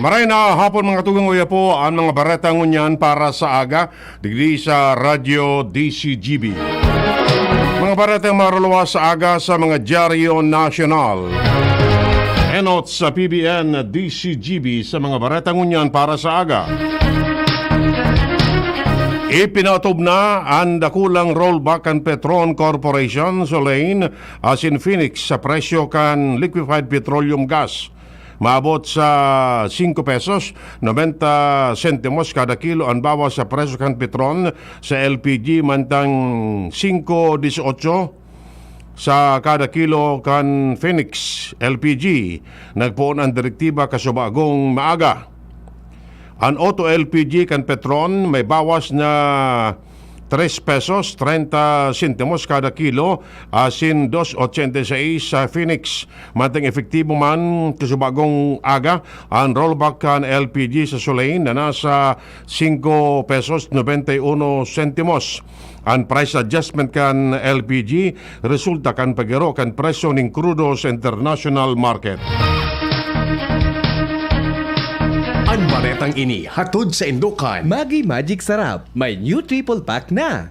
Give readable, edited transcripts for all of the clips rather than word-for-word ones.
Maray na hapon mga tugang uya po ang mga baretang unyan para sa aga digdi sa Radyo DCGB. Mga baretang maruluwa sa aga sa mga dyaryo nasyonal. Enot sa PBN DCGB sa mga baretang unyan para sa aga. Ipinatob na ang dakulang rollback kan Petron Corporation sa lane as in Phoenix sa presyo kan liquefied petroleum gas. Maabot sa 5 pesos 90 sentimos kada kilo ang bawas sa presyo kan Petron sa LPG mantang 5.18 sa kada kilo kan Phoenix LPG. Nagpoon ang direktiba kasubagong maaga. Ang auto LPG kan Petron may bawas na 3 pesos 30 sentimos kada kilo, asin 2.86 sa Phoenix. Mantang efektibo man kasubagong aga ang rollback kan LPG sa Sulain na nasa 5 pesos 91 sentimos. Ang price adjustment kan LPG resulta kan pagero kan presyo ning crudo sa international market. Ang baretang ini hatod sa Indokan. Maggi Magic Sarap. May new triple pack na.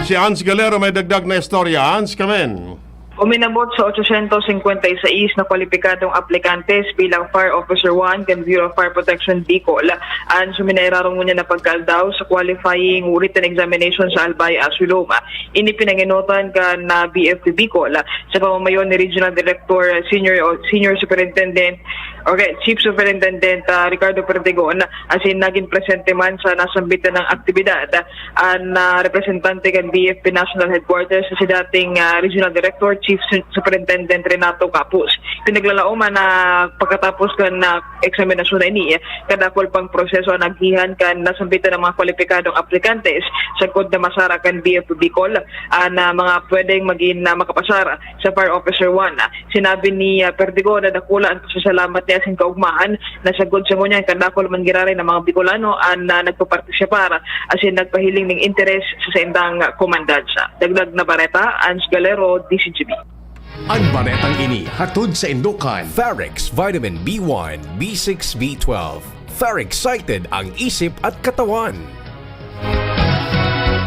Si Hans Galero may dagdag na istorya. Hans, kamen. Uminabot sa 856 na kwalipikadong aplikantes bilang Fire Officer 1 ng Bureau of Fire Protection Bicol ang suminayrarong niya na pagkaldaw sa qualifying written examination sa Albay Asulom. Ini pinanginotan ka na BFP Bicol sa pamamayon ni Regional Director Senior Superintendent Chief Superintendent Ricardo Perdigon asin naging presente man sa nasambitan ng aktibidad ang representante kan BFP National Headquarters sa dating Regional Director Chief Superintendent Renato Capus. Pinaglalauman na pagkatapos kan na eksaminasyon na ini, kadakol pang proseso ang naghihan kan nasambitan ng mga kwalipikadong aplikantes sa kod na masara kan BFP Bicol na mga pwedeng maging makapasara sa Fire Officer 1. Sinabi ni Perdigon na dakula ang pasasalamat niya sin kaugmahan na sagod sa ngunya kadakol man girari ng mga Bicolano na nagpapartisipar asin nagpahiling ng interes sa indang komandansa. Dagdag na bareta, Ans Galero, DCGB. Ang baretang ini hatod sa Indokan. Ferrex Vitamin B1, B6, B12. Ferrex-cited ang isip at katawan.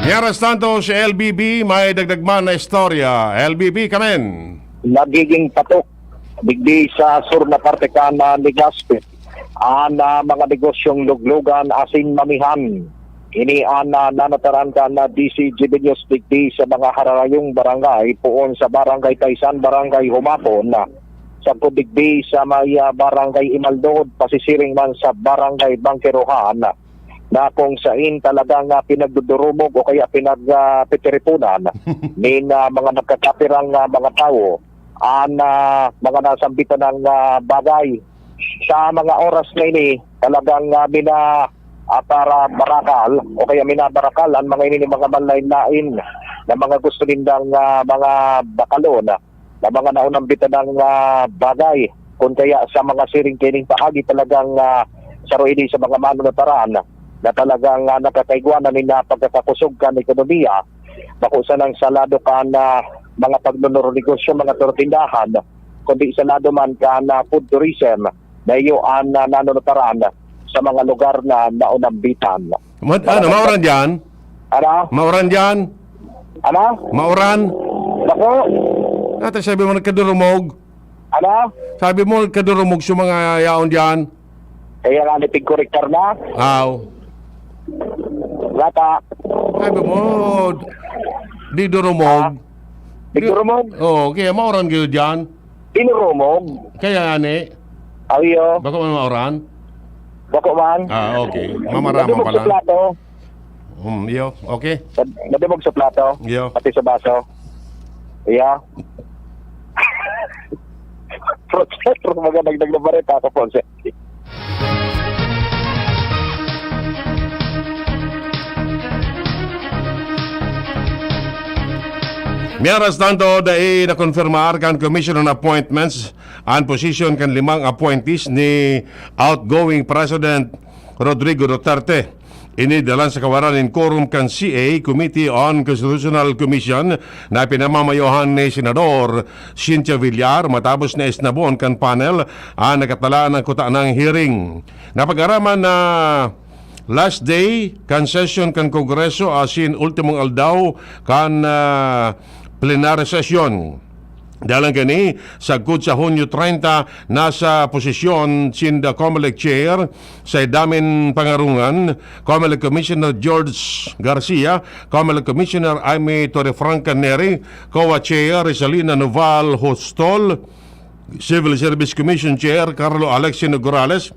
Mientras tanto, si LBB may dagdag man na istorya. LBB, kamen. Nagiging patok digdi sa sur na parte kana ni Gaspet ang mga negosyong luglugan asin mamihan. Ini ang nanataran ka na DCGB News digdi sa mga harayong barangay puon sa barangay Taysan, barangay Humapon sa digdi sa may barangay Imaldod, pasisiring man sa barangay Bangkerohan na kung saan talagang pinagdudurumog o kaya pinagpitiripunan ni mga nagkakapirang mga tao ang mga nasambitan ng bagay. Sa mga oras na ini talagang para barakal o kaya minabarakal ang mga ini mga manlain-lain na mga gusto nindang mga bakalon na mga naunang bitan ng bagay kung kaya sa mga siring kining paagi talagang saruini sa mga manunataran na talagang nakakaigwanan ni na pagkakakusog ka ng ekonomiya bakusan ng salado ka na mga pagnunor-negosyo, mga tortindahan kundi salado man ka na food tourism na iyo ang nanunataran sa mga lugar na naunambitan. Mauran dyan? Ano? Mauran dyan? Ano? Mauran? Bako? Natin sabi mo nagkadurumog. Ano? Sabi mo nagkadurumog sa mga yaon dyan. Kaya nga nipig korektar na? Aw. Lata? Sabi mo, di durumog. Di durumog? Oo, kaya mauran kayo dyan. Inurumog? Kaya ani. Awiyo? Bako man mauran? Bako man? Okay. Mamarama Nadumog pala. sa plato? Iyo, okay. Nadumog sa plato? Iyo. Pati sa baso? Iya? Pero magandagdag na barita ako, Ponce. Mientras tanto, dahil na-confirmar kan Commission on Appointments ang position kan 5 appointees ni outgoing President Rodrigo Duterte. Inidalan sa kawaran in quorum kan CA, Committee on Constitutional Commission, na pinamamayohan ni Senador Cynthia Villar matapos na isnabon kan panel ang nakatalaan ng kuta ng hearing. Napag-araman na last day kan session kan Kongreso asin ultimong aldaw kan plenary session. Dalang gani, sagkod sa Hunyo 30, nasa posisyon sinda COMELEC Chair sa damin pangarungan, COMELEC Commissioner George Garcia, COMELEC Commissioner Aimee Torrefranca Neri, COA Chair Rizalina Noval Hostol, Civil Service Commission Chair Carlo Alexino Gorales.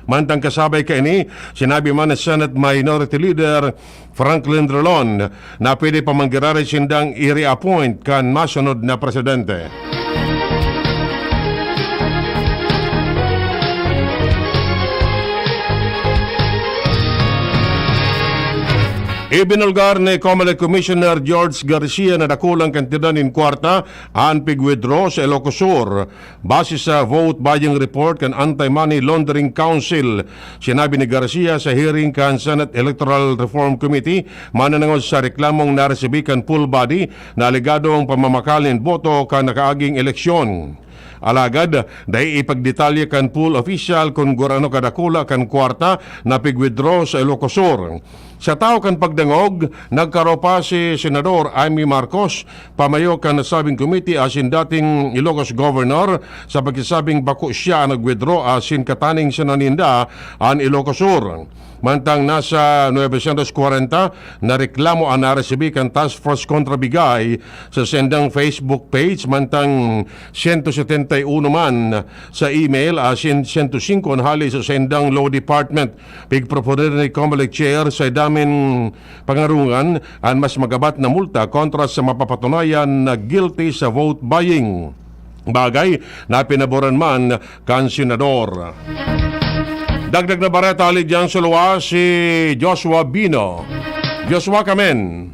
Mantang kasabay kaini, sinabi man ni Senate Minority Leader Franklin Drilon na pwede pa manggirari sindang i-reappoint kan masunod na presidente. Ibinulgar ni COMELEC Commissioner George Garcia na dakulang kantidad in kwarta ang pig-withdraw sa Ilocos Sur. Base sa vote buying report kan Anti-Money Laundering Council, sinabi ni Garcia sa hearing kan Senate Electoral Reform Committee, mananangod sa reklamong naresibi kan full body na aligadong pamamakalin boto kan nakaaging eleksyon. Alagad, dahil ipagdetalye kan pool official kung gurano kadakula kan kwarta na pig-withdraw sa Ilocos Sur. Sa tao kan pagdangog, nagkaro pa si Senador Amy Marcos, pamayo kan nasabing committee asin dating Ilocos Governor sa pagsasabing bako siya nag-withdraw asin kataning sinaninda ang Ilocos Sur. Mantang nasa 940 na reklamo ang naresibi kan Task Force kontra Bigay sa sendang Facebook page, mantang 171 man sa email asin 105 ang hali sa sendang Law Department. Pigproponer ni COMELEC Chair sa damin pangarungan ang mas magabat na multa kontra sa mapapatunayan na guilty sa vote buying. Bagay na pinaboran man kan senador. Dagdag na bareta alig dyan sa luwa si Joshua Bino. Joshua, kamen.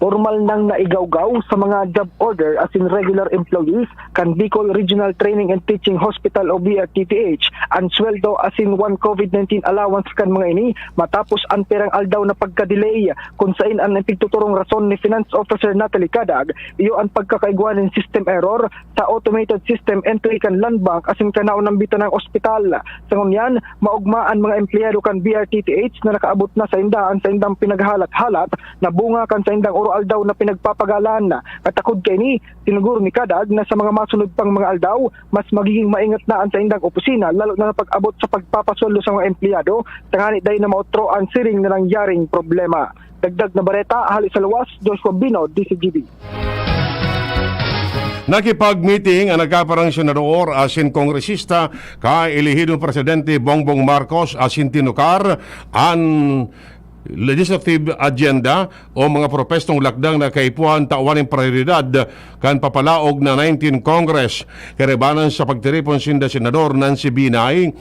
Formal nang naigawgaw sa mga job order as in regular employees kan Bicol Regional Training and Teaching Hospital o BRTTH ang sweldo as in one COVID-19 allowance kan mga ini matapos ang perang aldaw na pagka-delay kung saan ang pigtuturong rason ni Finance Officer Natalie Cadag iyo ang pagkakaiguan ng system error sa automated system entry kan land bank as in kanaon ng bita ng ospital. Sa ngunyan, maugmaan mga empleyado kan BRTTH na nakaabot na sa indang pinaghalat-halat na bunga kan sa indang aldaw na pinagpapagalan na katakod kay ni tinuguro ni Cadag na sa mga masunod pang mga aldaw mas magiging maingat na ang sa indang opisina lalo na pag-abot sa pagpapasweldo sa mga empleyado tangani dahil na mautro ang siring na nangyaring problema. Dagdag na bareta, hali sa luwas, Joshua Bino, DCGB. Nakipag-meeting ang nagkaparang senador asin kongresista kay ilihidong Presidente Bongbong Marcos asin tinukar ang legislative agenda o mga propestong lakdang na kaipuan tawaning prioridad kan papalaog na 19 Congress. Karibanan sa pagtiripon sinda Senador Nancy Binay,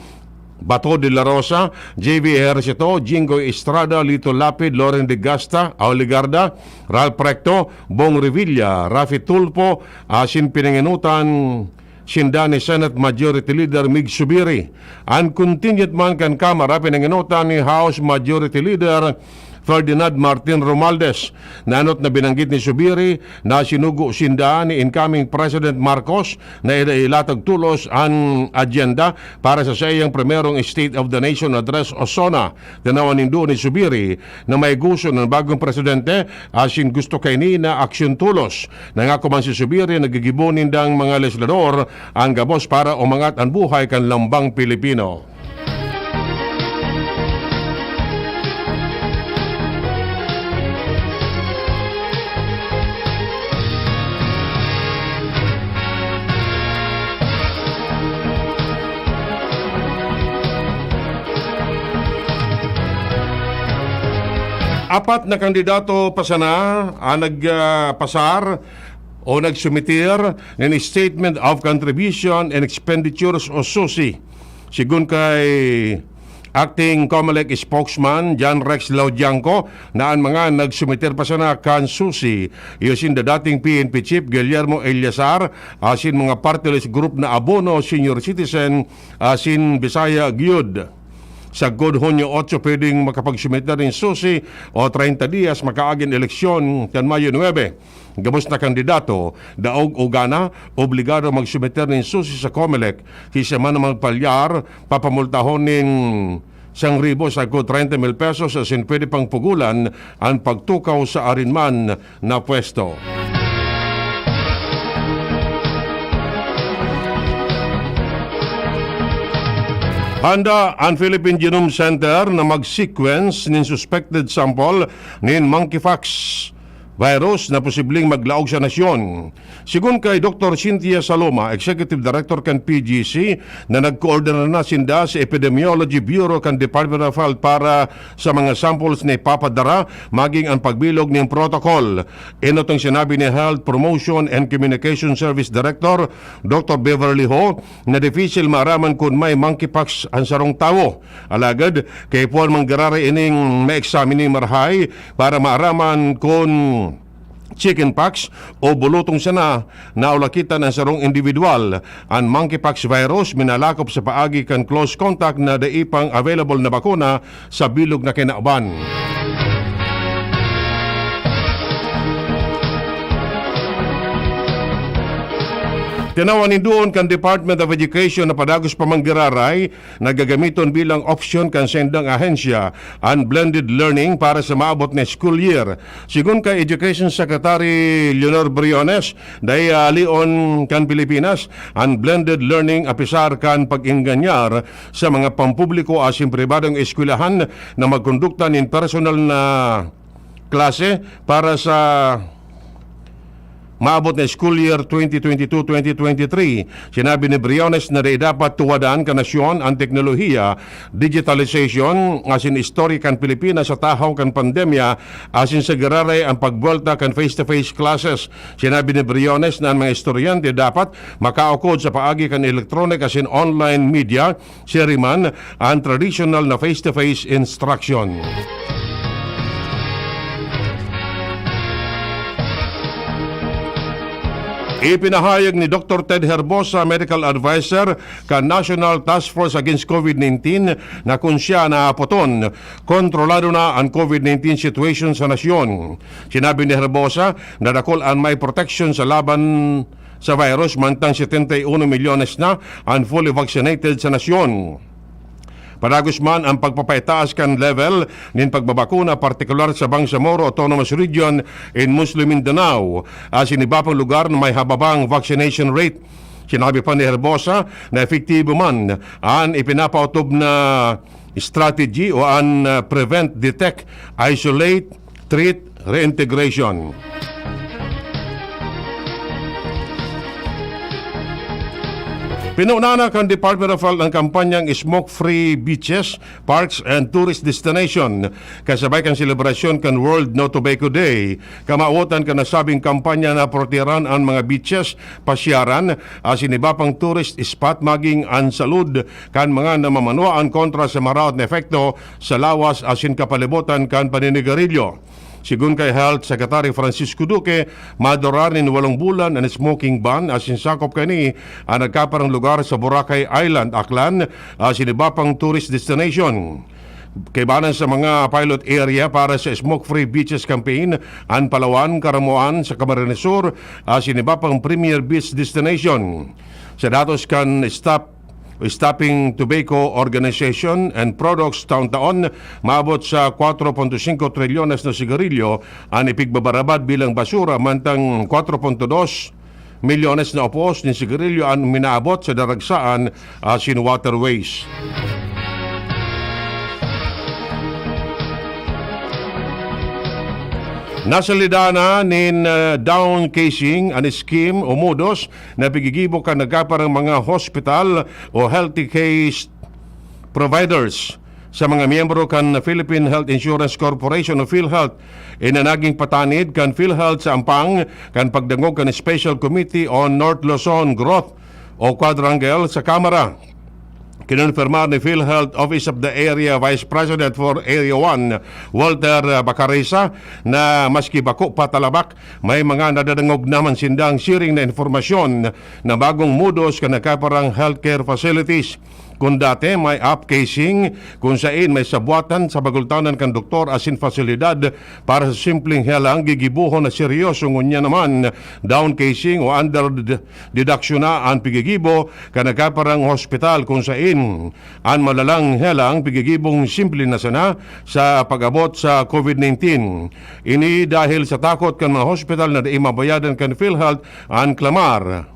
Bato de la Rosa, J.V. Ejercito, Jingoy Estrada, Lito Lapid, Loren de Gasta, Auligarda, Ralph Recto, Bong Revilla, Rafi Tulfo, asin pinanginutan sinda ni Senate Majority Leader Mig Subiri. Ang contingent man kan Kamara pinanginutan ni House Majority Leader Ferdinand Martin Romualdez. Nanot na binanggit ni Subiri na sinugo sinda ni incoming President Marcos na ilatag tulos ang agenda para sa siyang primerong State of the Nation Address o SONA. Tanawan nindo ni Subiri na may gusto ng bagong presidente asin gusto kay ni na aksyon tulos. Nangako man si Subiri nagigibunin dang mga legislador ang gabos para umangat ang buhay kan lambang Pilipino. Apat na kandidato pa sana ang nagpasar o nagsumitir ng Statement of Contribution and Expenditures o SUSI. Sigun kay Acting COMELEC spokesman John Rex Laudianco na ang mga nagsumitir pa sana kan SUSI iusin da dating PNP Chief Guillermo Eliazar asin mga party list group na abono senior citizen asin Bisaya Gyud. Sa God Hunyo 8 pwedeng makapagsumit na rin susi o 30 dias makaagin eleksyon kan Mayo 9. Gabos na kandidato, daog o gana, obligado magsumiter nin susi sa COMELEC, kisa man magpalyar, papamultahon nin 1,000 sa 30,000 pesos asin pwede pang pugulan ang pagtukaw sa arinman na pwesto. Handa ang Philippine Genome Center na mag-sequence nin suspected sample nin monkeypox virus na posibleng maglaog sa nasyon. Sigun kay Dr. Cynthia Saloma, Executive Director kan PGC, na nag-coordinate na sinda sa Epidemiology Bureau kan Department of Health para sa mga samples na ipapadara maging ang pagbilog ng protocol. Inotong sinabi ni Health Promotion and Communication Service Director Dr. Beverly Ho na difficile maaraman kung may monkeypox ang sarong tawo. Alagad, kay puan manggarara ining ma-examine marhay para maaraman kung chickenpox o bulutong sana naulakitan ang sarong individual. Ang monkeypox virus minalakop sa paagi kan close contact na daipang available na bakuna sa bilog na kinauban. Tinawanin doon kan Department of Education na padagos pamanggiraray na gagamiton bilang option kan sendang ahensya ang blended learning para sa maabot na school year. Sigun kay Education Secretary Leonor Briones, day lion kan Pilipinas, ang blended learning apisar kan pag-inganyar sa mga pampubliko asin pribadong eskwelahan na magkondukta nin personal na klase para sa maabot na school year 2022-2023. Sinabi ni Briones na dapat tuwadaan ka nasyon ang teknolohiya, digitalization, asin istorya kan Pilipinas sa tahaw kan pandemya, asin sa gararay ang pagbuelta kan face-to-face classes. Sinabi ni Briones na ang mga estudyante dapat makaukod sa paagi kan electronic asin online media, seriman ang traditional na face-to-face instruction. Ipinahayag ni Dr. Ted Herbosa, Medical Advisor ka National Task Force Against COVID-19 na kung siya naapoton, kontrolado na ang COVID-19 situation sa nasyon. Sinabi ni Herbosa na dakol ang may protection sa laban sa virus mantang 71 milyones na ang fully vaccinated sa nasyon. Padagos man ang pagpapaitaas kan level nin pagbabakuna partikular sa Bangsamoro Autonomous Region in Muslim Mindanao asin iba pang lugar na may hababang vaccination rate. Sinabi pa ni Herbosa na efektibo man ang ipinapautob na strategy o ang prevent, detect, isolate, treat, reintegration. Pinunana kan Department of Health ang kampanyang Smoke-Free Beaches, Parks and Tourist Destination. Kasabay kan selebrasyon kan World No Tobacco Day. Kamautan kan nasabing kampanya na proteran ang mga beaches, pasyaran, asin iba pang tourist spot maging ang salud kan mga namamanuan kontra sa maraot na efekto sa lawas asin kapalibutan kan paninigarilyo. Sigun kay Health Secretary Francisco Duque, madurar nin 8 bulan ang smoking ban asin sakop kani ang nagkaparang lugar sa Boracay Island, Aklan, asin iba pang tourist destination. Kaibanan sa mga pilot area para sa Smoke-Free Beaches Campaign, ang Palawan, Caramuan sa Camarines Sur, asin iba pang premier beach destination. Sa datos kan Stopping Tobacco Organization and Products taon-taon, maabot sa 4.5 trilyones na sigarilyo ang ipigbabarabad bilang basura, mantang 4.2 milyones na opos ni sigarilyo ang minaabot sa daragsaan asin waterways. Nasalidana nin down casing an scheme o modus na pigigibo ka nagkaparang mga hospital o healthy case providers sa mga miyembro kan Philippine Health Insurance Corporation o PhilHealth. Inanaging patanid kan PhilHealth sa Ampang kan pagdangog kan Special Committee on North Luzon Growth o Quadrangle sa Kamara. Kinonfirmar ni PhilHealth Office of the Area Vice President for Area 1, Walter Bacaresa, na maski bako patalabak, may mga nadadangog naman sindang sharing na informasyon na bagong modus ka nakaparang healthcare facilities. Kung dati may up casing kung saan may sabuatan sa bagultanan kan doktor asin fasilidad para sa simpleng helang gigibuhon na seryoso ngunya naman down casing o under deduction na ang pigigibo kanagaparang hospital kung saan ang malalang helang pigigibong simple na sana sa pag-abot sa COVID-19. Ini dahil sa takot kan mga hospital na di mabayadan kan PhilHealth ang klamar.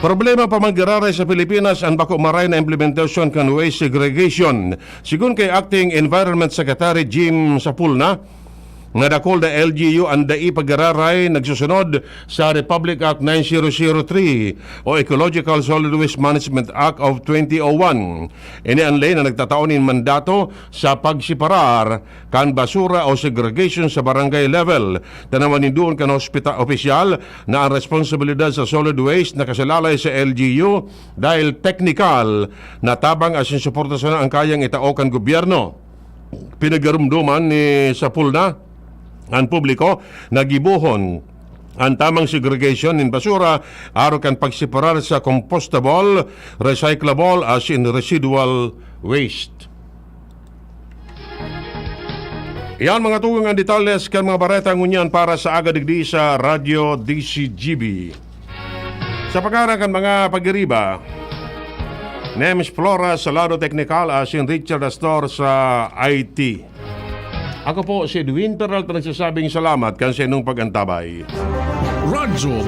Problema pa magdararay sa Pilipinas ang bako maray na implementasyon kan waste segregation. Sigun kay Acting Environment Secretary Jim Sapulna, nga dakol na LGU ang dai pagdararay nagsusunod sa Republic Act 9003 o Ecological Solid Waste Management Act of 2001. Ini ang lay na nagtataonin mandato sa pagsiparar kan basura o segregation sa barangay level. Tanaman doon kan hospital opisyal na ang responsibilidad sa solid waste na kasalalay sa LGU dahil technical na tabang asin suporta sa ang kayang itao kan gobyerno. Pinagarumduman ni Sapulna ang publiko nagibuhon ang tamang segregation in basura aro kan pagseparar sa compostable, recyclable as in residual waste. Iyan mga tugang ang detalles kan mga bareta ngunyan para sa aga digdi sa Radio DCGB. Sa pagkara kan mga pagiriba, Nemes Flora sa lado teknikal as in Richard Astor sa IT. Ako po si Edwin Peralta nagsasabing salamat kan sa inyong pagantabay. Radyo